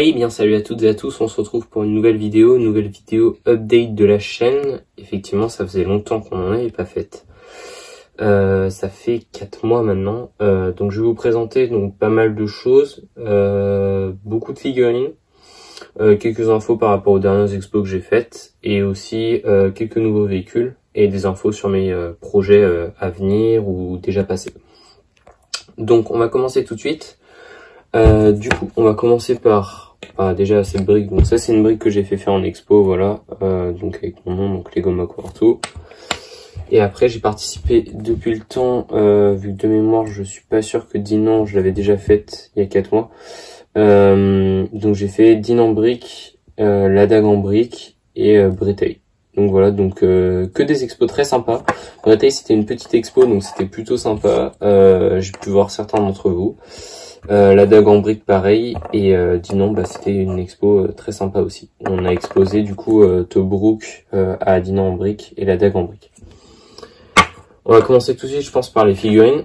Hey, bien salut à toutes et à tous, on se retrouve pour une nouvelle vidéo update de la chaîne. Effectivement, ça faisait longtemps qu'on n'en avait pas faite. Ça fait 4 mois maintenant. Donc je vais vous présenter donc pas mal de choses, beaucoup de figurines, quelques infos par rapport aux dernières expos que j'ai faites, et aussi quelques nouveaux véhicules et des infos sur mes projets à venir ou déjà passés. Donc on va commencer tout de suite. Du coup, on va commencer par déjà cette brique. Donc ça, c'est une brique que j'ai fait faire en expo, voilà, donc avec mon nom, donc Lego Makuarto. Et après, j'ai participé depuis le temps, vu que de mémoire, je suis pas sûr que Dinan, je l'avais déjà faite il y a 4 mois. Donc j'ai fait Dinan en brique, la dague en brique et Breteil. Donc voilà, donc que des expos très sympas. Breteil, c'était une petite expo, donc c'était plutôt sympa. J'ai pu voir certains d'entre vous. La dague en brique pareil, et Dinan, c'était une expo très sympa aussi. On a exposé du coup Tobruk à Dinan en brique et la dague en brique. On va commencer tout de suite, je pense, par les figurines.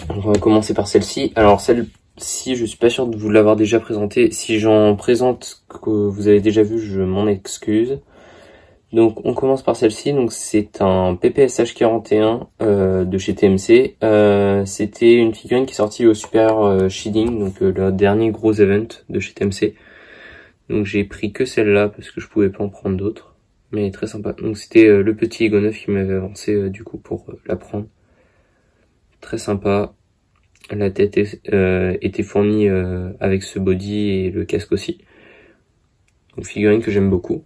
Donc, on va commencer par celle-ci. Alors celle-ci, je suis pas sûr de vous l'avoir déjà présentée. Si j'en présente que vous avez déjà vu, je m'en excuse. Donc on commence par celle-ci, donc c'est un PPSH 41 de chez TMC. C'était une figurine qui est sortie au Super Shielding, donc le dernier gros event de chez TMC. Donc j'ai pris que celle-là parce que je pouvais pas en prendre d'autres, mais très sympa. Donc c'était le petit Ego 9 qui m'avait avancé du coup pour la prendre. Très sympa. La tête était fournie avec ce body et le casque aussi. Donc figurine que j'aime beaucoup.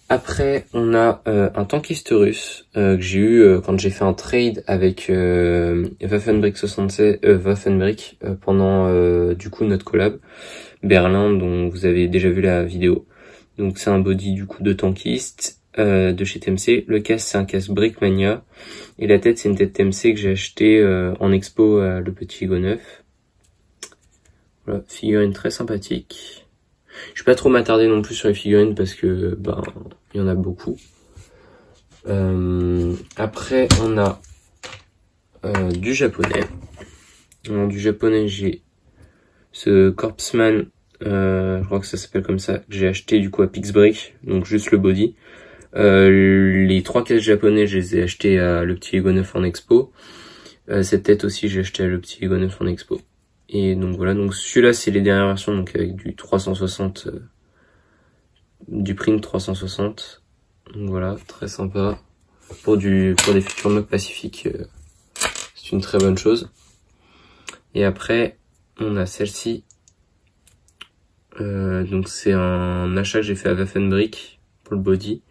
Après, on a un tankiste russe que j'ai eu quand j'ai fait un trade avec Waffenbrick 66, Waffenbrick pendant du coup notre collab Berlin, dont vous avez déjà vu la vidéo. Donc c'est un body du coup de tankiste de chez TMC. Le casque, c'est un casque Brickmania, et la tête, c'est une tête TMC que j'ai acheté en expo à le petit Ego 9. Voilà, figurine très sympathique. Je vais pas trop m'attarder non plus sur les figurines parce que il y en a beaucoup. Après on a du japonais. Alors, du japonais, j'ai ce Corpsman, je crois que ça s'appelle comme ça, que j'ai acheté du coup à Pixbrick, donc juste le body. Les 3 cases japonais, je les ai achetés à le petit Ego 9 en expo. Cette tête aussi, j'ai acheté à le petit Ego 9 en expo. Et donc voilà, donc celui-là c'est les dernières versions, donc avec du 360, du print 360. Donc voilà, très sympa. Pour des futurs modes pacifiques, c'est une très bonne chose. Et après, on a celle-ci. Donc c'est un achat que j'ai fait à Waffenbrick pour le body.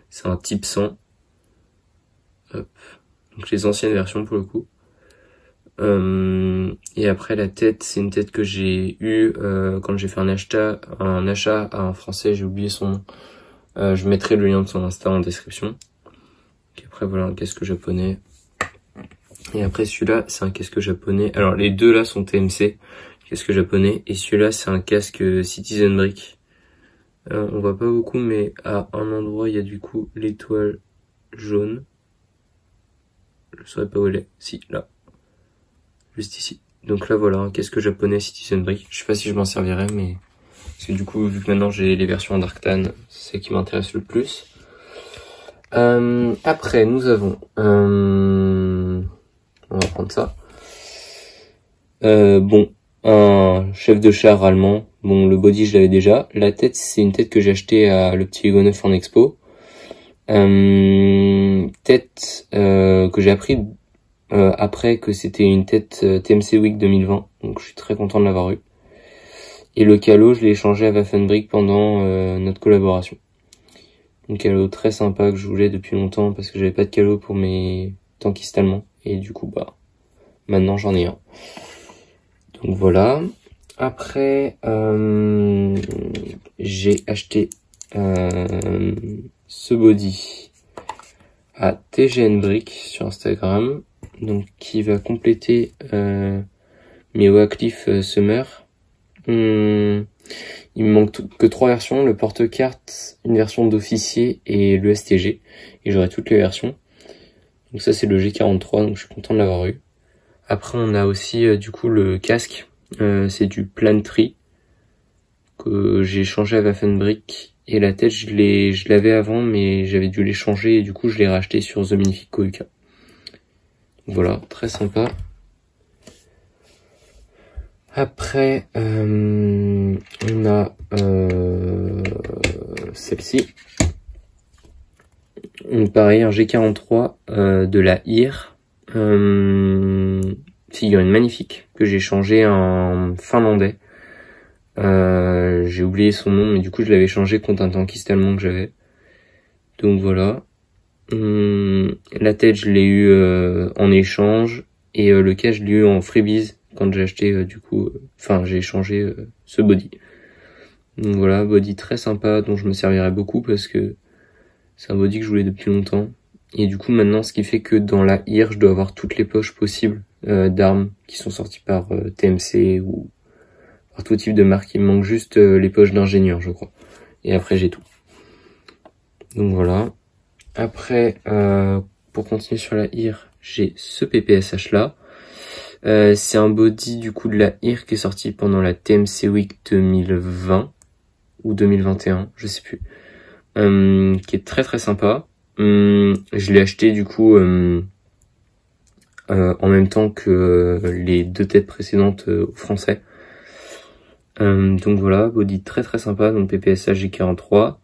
C'est un type 100. Hop. Donc les anciennes versions pour le coup. Et après la tête, c'est une tête que j'ai eue quand j'ai fait un achat à un français, j'ai oublié son nom. Je mettrai le lien de son Insta en description. Et après voilà, un casque japonais. Et après celui-là, c'est un casque japonais. Alors les deux là sont TMC, casque japonais, et celui-là c'est un casque Citizen Brick. On voit pas beaucoup, mais à un endroit il y a du coup l'étoile jaune. Je saurais pas où elle est. Si, là. Juste ici. Donc là voilà, un casque japonais Citizen Brick. Je sais pas si je m'en servirai, mais parce que du coup, vu que maintenant j'ai les versions en Darktan, c'est ce qui m'intéresse le plus. Après, nous avons on va prendre ça. Un chef de char allemand. Bon, le body je l'avais déjà. La tête, c'est une tête que j'ai achetée à le petit Ego 9 en expo. Tête que j'ai appris après que c'était une tête TMC Week 2020. Donc je suis très content de l'avoir eu. Et le calot, je l'ai échangé à Waffenbrick pendant notre collaboration. Un calot très sympa que je voulais depuis longtemps parce que j'avais pas de calot pour mes tankistes allemands. Et du coup, maintenant j'en ai un. Donc voilà. Après, j'ai acheté ce body à TGN Brick sur Instagram. Donc qui va compléter mes Wycliffe Summer. Il me manque que 3 versions, le porte-carte, une version d'officier et le STG. Et j'aurai toutes les versions. Donc ça c'est le G43, donc je suis content de l'avoir eu. Après on a aussi du coup le casque, c'est du Plantree. que j'ai changé à Waffenbrick. Et la tête, je l'avais avant, mais j'avais dû les changer et du coup, je l'ai racheté sur The Magnifique Koika. Voilà, très sympa. Après, on a celle-ci. Pareil, un G43 de la IR. Figurine magnifique que j'ai changé en finlandais. J'ai oublié son nom, mais du coup je l'avais changé contre un tankiste allemand que j'avais. Donc voilà. La tête je l'ai eu en échange et le cas je l'ai eu en freebies quand j'ai acheté j'ai échangé ce body. Donc voilà, body très sympa dont je me servirai beaucoup parce que c'est un body que je voulais depuis longtemps. Et du coup maintenant ce qui fait que dans la IR je dois avoir toutes les poches possibles d'armes qui sont sorties par TMC ou par tout type de marque. Il me manque juste les poches d'ingénieur je crois. Et après j'ai tout. Donc voilà. Après pour continuer sur la IR, j'ai ce PPSH là. C'est un body du coup de la IR qui est sorti pendant la TMC Week 2020 ou 2021, je sais plus. Qui est très très sympa. Je l'ai acheté du coup en même temps que les deux têtes précédentes au français. Donc voilà, body très très sympa, donc PPSH G43.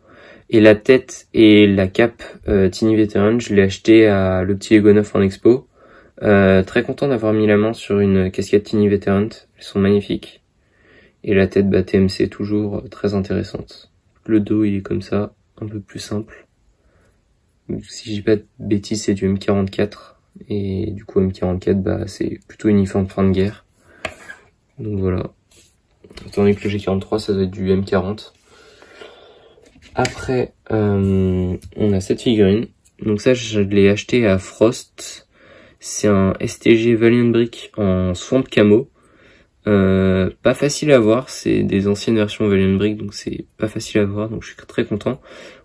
Et la tête et la cape Tiny Veteran, je l'ai acheté à le petit Ego 9 en expo. Très content d'avoir mis la main sur une casquette Tiny Veteran, elles sont magnifiques. Et la tête TMC toujours très intéressante. Le dos il est comme ça, un peu plus simple. Si je dis pas de bêtises, c'est du M44. Et du coup M44 c'est plutôt uniforme fin de guerre. Donc voilà. Étant donné que le G43 ça doit être du M40. Après on a cette figurine. Donc ça je l'ai acheté à Frost. C'est un STG Valiant Brick en Swamp Camo. Pas facile à voir, c'est des anciennes versions Valiant Brick, donc c'est pas facile à voir, donc je suis très content.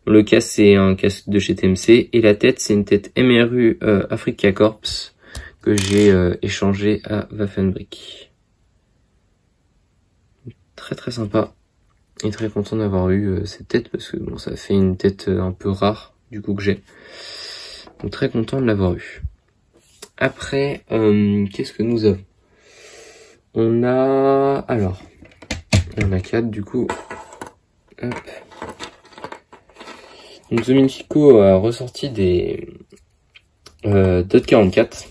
Le casque c'est un casque de chez TMC, et la tête c'est une tête MRU Africa Corps que j'ai échangé à Waffenbrick. Très très sympa, et très content d'avoir eu cette tête, parce que bon, ça fait une tête un peu rare du coup que j'ai. Donc très content de l'avoir eu. Après, qu'est-ce que nous avons? On a 4 du coup. Hop. Donc The Minfico a ressorti des Dot 44.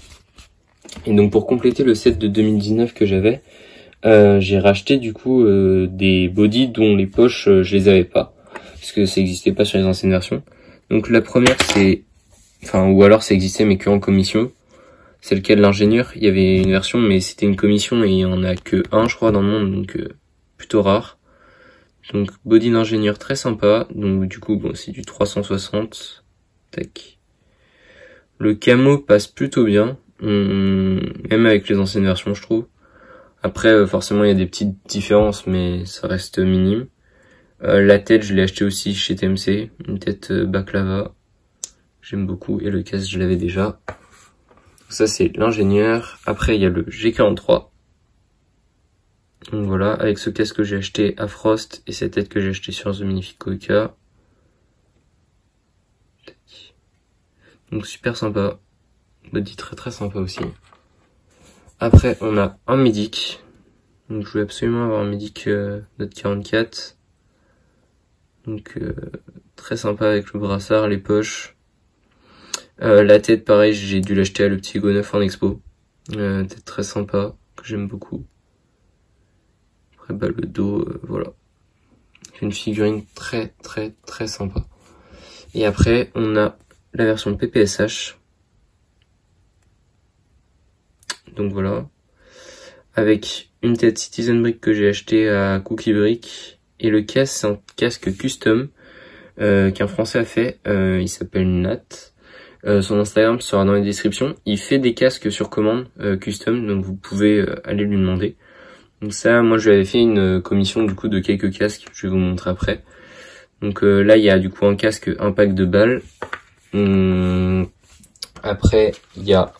Et donc pour compléter le set de 2019 que j'avais, j'ai racheté du coup des bodies dont les poches je les avais pas, parce que ça existait pas sur les anciennes versions. Donc la première ou alors ça existait mais que en commission. C'est le cas de l'ingénieur, il y avait une version mais c'était une commission et il y en a que un je crois dans le monde, donc plutôt rare. Donc body d'ingénieur très sympa, donc du coup bon c'est du 360. Tac. Le camo passe plutôt bien, même avec les anciennes versions je trouve. Après forcément il y a des petites différences mais ça reste minime. La tête je l'ai acheté aussi chez TMC, une tête baklava, j'aime beaucoup, et le casque je l'avais déjà. Ça c'est l'ingénieur. Après il y a le G43. Donc voilà, avec ce casque que j'ai acheté à Frost et cette tête que j'ai acheté sur The Magnifique Koika. Donc super sympa. Body très très sympa aussi. Après on a un Medic. Donc je voulais absolument avoir un Medic Note 44. Donc très sympa avec le brassard, les poches. La tête pareil, j'ai dû l'acheter à le petit Ego 9 en expo. Tête très sympa, que j'aime beaucoup. Après le dos, voilà. Une figurine très très très sympa. Et après on a la version PPSH. Donc voilà. Avec une tête Citizen Brick que j'ai acheté à Cookie Brick. Et le casque c'est un casque custom qu'un français a fait. Il s'appelle Nat. Son Instagram sera dans les descriptions. Il fait des casques sur commande custom, donc vous pouvez aller lui demander. Donc ça, moi je lui avais fait une commission du coup de quelques casques, je vais vous montrer après. Donc là il y a du coup un casque, un pack de balles. Après il y a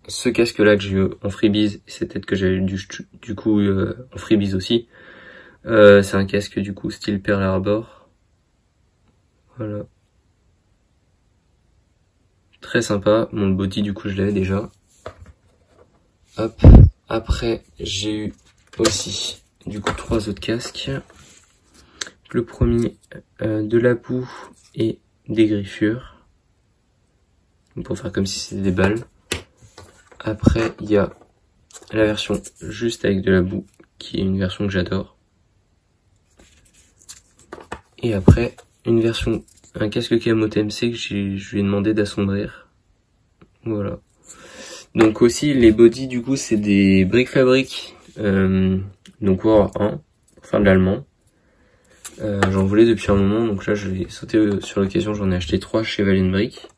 ce casque là que j'ai eu en freebies, et cette tête que j'avais du coup en freebies aussi. C'est un casque du coup style Pearl Harbor. Voilà. Très sympa. Bon, le body du coup je l'avais déjà. Hop. Après j'ai eu aussi du coup 3 autres casques. Le premier, de la boue et des griffures. Pour faire comme si c'était des balles. Après, il y a la version juste avec de la boue, qui est une version que j'adore. Et après, une version, un casque camo TMC que je lui ai demandé d'assombrir. Voilà. Donc aussi, les bodies, du coup, c'est des Brick Fabric. Donc War 1, pour faire de l'allemand. J'en voulais depuis un moment, donc là, je vais sauter sur l'occasion, j'en ai acheté 3 chez Valiant Brick.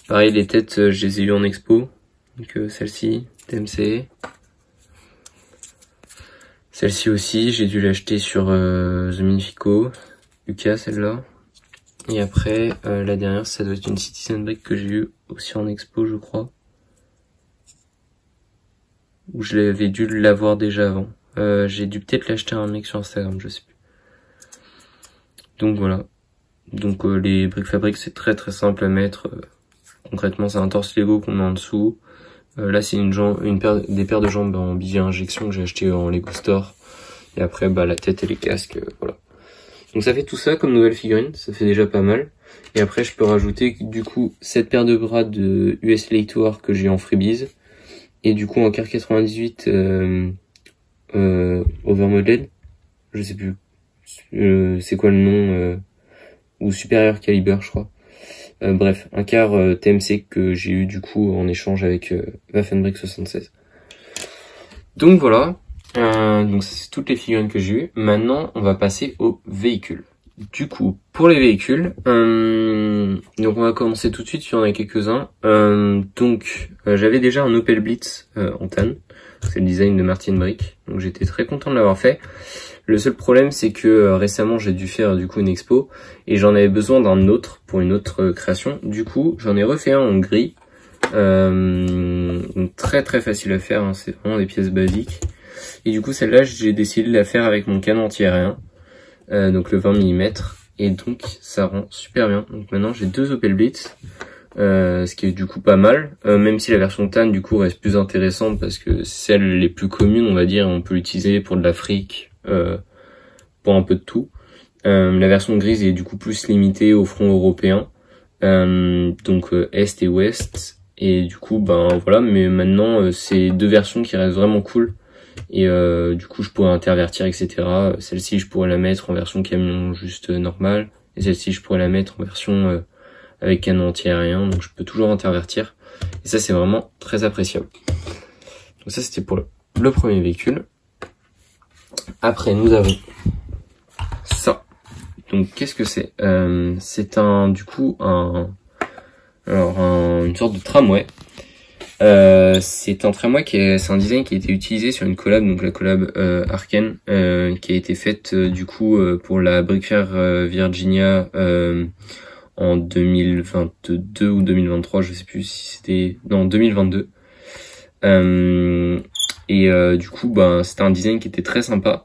Pareil, les têtes, je les ai eues en expo. Donc celle-ci, TMC. Celle-ci aussi, j'ai dû l'acheter sur The Minifico. Lucas, celle-là. Et après, la dernière, ça doit être une Citizen Brick que j'ai eue aussi en expo, je crois. Ou je l'avais dû l'avoir déjà avant. J'ai dû peut-être l'acheter à un mec sur Instagram, je sais plus. Donc voilà. Donc les Brick Fabric, c'est très très simple à mettre. Concrètement, c'est un torse Lego qu'on met en dessous. Là, c'est des paires de jambes en billet injection que j'ai acheté en Lego Store. Et après, bah, la tête et les casques, voilà. Donc ça fait tout ça comme nouvelle figurine, ça fait déjà pas mal. Et après, je peux rajouter du coup cette paire de bras de US Late War que j'ai en freebies. Et du coup en Car 98 Overmodel, je sais plus c'est quoi le nom, ou Superior Caliber je crois. Bref, un car TMC que j'ai eu du coup en échange avec Waffenbrick 76. Donc voilà, donc c'est toutes les figurines que j'ai eues. Maintenant, on va passer aux véhicules. Du coup, pour les véhicules, donc on va commencer tout de suite, il y en a quelques-uns. J'avais déjà un Opel Blitz en tan, c'est le design de Martin Brick, donc j'étais très content de l'avoir fait. Le seul problème, c'est que récemment, j'ai dû faire du coup une expo et j'en avais besoin d'un autre pour une autre création. Du coup, j'en ai refait un en gris, donc très très facile à faire, hein, c'est vraiment des pièces basiques. Et du coup, celle-là, j'ai décidé de la faire avec mon canon anti-aérien, donc le 20 mm, et donc ça rend super bien. Donc maintenant, j'ai 2 Opel Blitz. Ce qui est du coup pas mal, même si la version tan du coup reste plus intéressante parce que celle les plus communes, on va dire, on peut l'utiliser pour de l'Afrique, pour un peu de tout. La version grise est du coup plus limitée au front européen, donc est et ouest, et du coup ben voilà. Mais maintenant c'est deux versions qui restent vraiment cool, et du coup je pourrais intervertir, etc. Celle-ci je pourrais la mettre en version camion juste normale, et celle-ci je pourrais la mettre en version avec canon anti-aérien, donc je peux toujours intervertir. Et ça, c'est vraiment très appréciable. Donc ça, c'était pour le premier véhicule. Après, nous avons ça. Donc, qu'est-ce que c'est? C'est une sorte de tramway. C'est un tramway c'est un design qui a été utilisé sur une collab, donc la collab Arkane, qui a été faite du coup pour la Brick Fair Virginia, en 2022 ou 2023, je sais plus si c'était... Non, 2022. Du coup, ben, c'était un design qui était très sympa.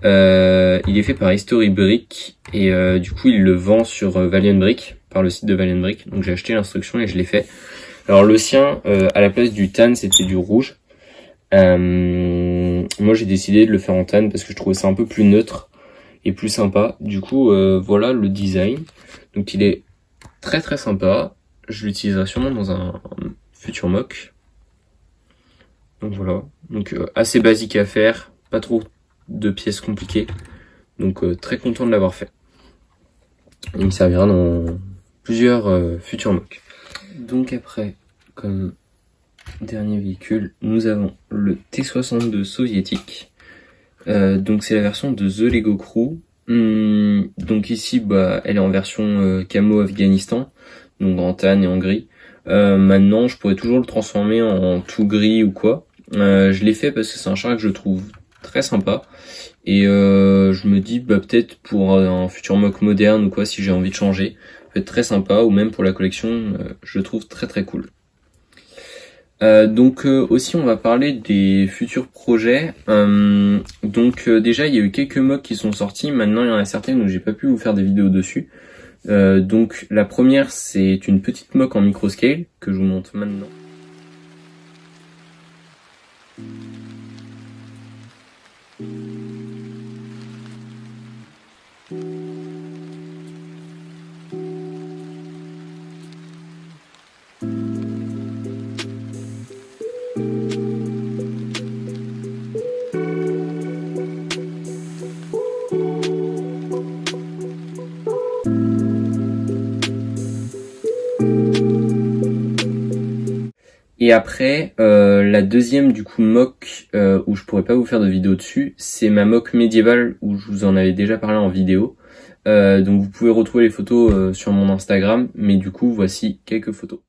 Il est fait par History Brick, et du coup, il le vend sur Valiant Brick, par le site de Valiant Brick. Donc j'ai acheté l'instruction et je l'ai fait. Alors le sien, à la place du tan, c'était du rouge. Moi, j'ai décidé de le faire en tan parce que je trouvais ça un peu plus neutre et plus sympa. Du coup, voilà le design. Donc il est très très sympa, je l'utiliserai sûrement dans un futur mock. Donc voilà, donc assez basique à faire, pas trop de pièces compliquées, donc très content de l'avoir fait. Il me servira dans plusieurs futurs mocks. Donc après, comme dernier véhicule, nous avons le T62 soviétique. Donc c'est la version de The Lego Crew. Donc ici, bah, elle est en version camo Afghanistan, donc en tan et en gris. Maintenant, je pourrais toujours le transformer en tout gris ou quoi. Je l'ai fait parce que c'est un char que je trouve très sympa. Et je me dis, bah, peut-être pour un futur mock moderne ou quoi, si j'ai envie de changer, ça peut être très sympa. Ou même pour la collection, je le trouve très très cool. Aussi on va parler des futurs projets. Déjà il y a eu quelques mocks qui sont sortis, maintenant il y en a certaines où j'ai pas pu vous faire des vidéos dessus. Donc la première c'est une petite mock en microscale que je vous montre maintenant. Et après, la deuxième du coup mock où je pourrais pas vous faire de vidéo dessus, c'est ma mock médiévale où je vous en avais déjà parlé en vidéo. Donc vous pouvez retrouver les photos sur mon Instagram, mais du coup voici quelques photos.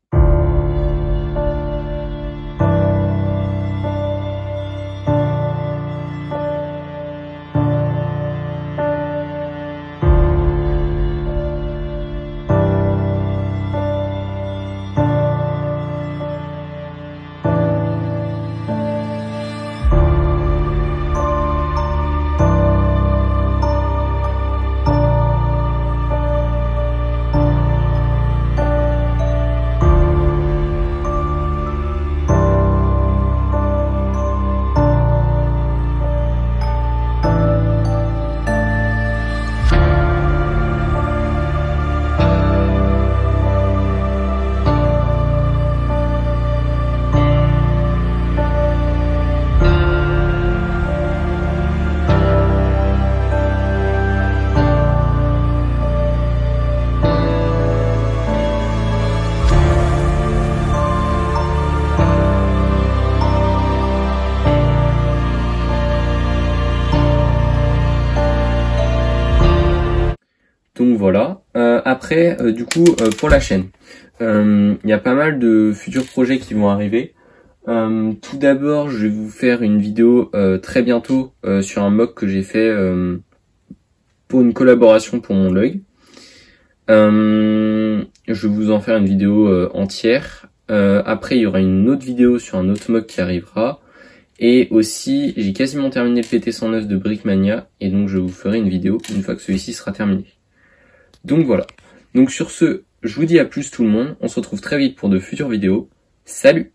Donc voilà. Après, pour la chaîne, il y a pas mal de futurs projets qui vont arriver. Tout d'abord, je vais vous faire une vidéo très bientôt sur un mock que j'ai fait pour une collaboration pour mon blog. Je vais vous en faire une vidéo entière. Après, il y aura une autre vidéo sur un autre mock qui arrivera. Et aussi, j'ai quasiment terminé le PT109 de Brickmania, et donc je vous ferai une vidéo une fois que celui-ci sera terminé. Donc voilà. Donc sur ce, je vous dis à plus tout le monde. On se retrouve très vite pour de futures vidéos. Salut!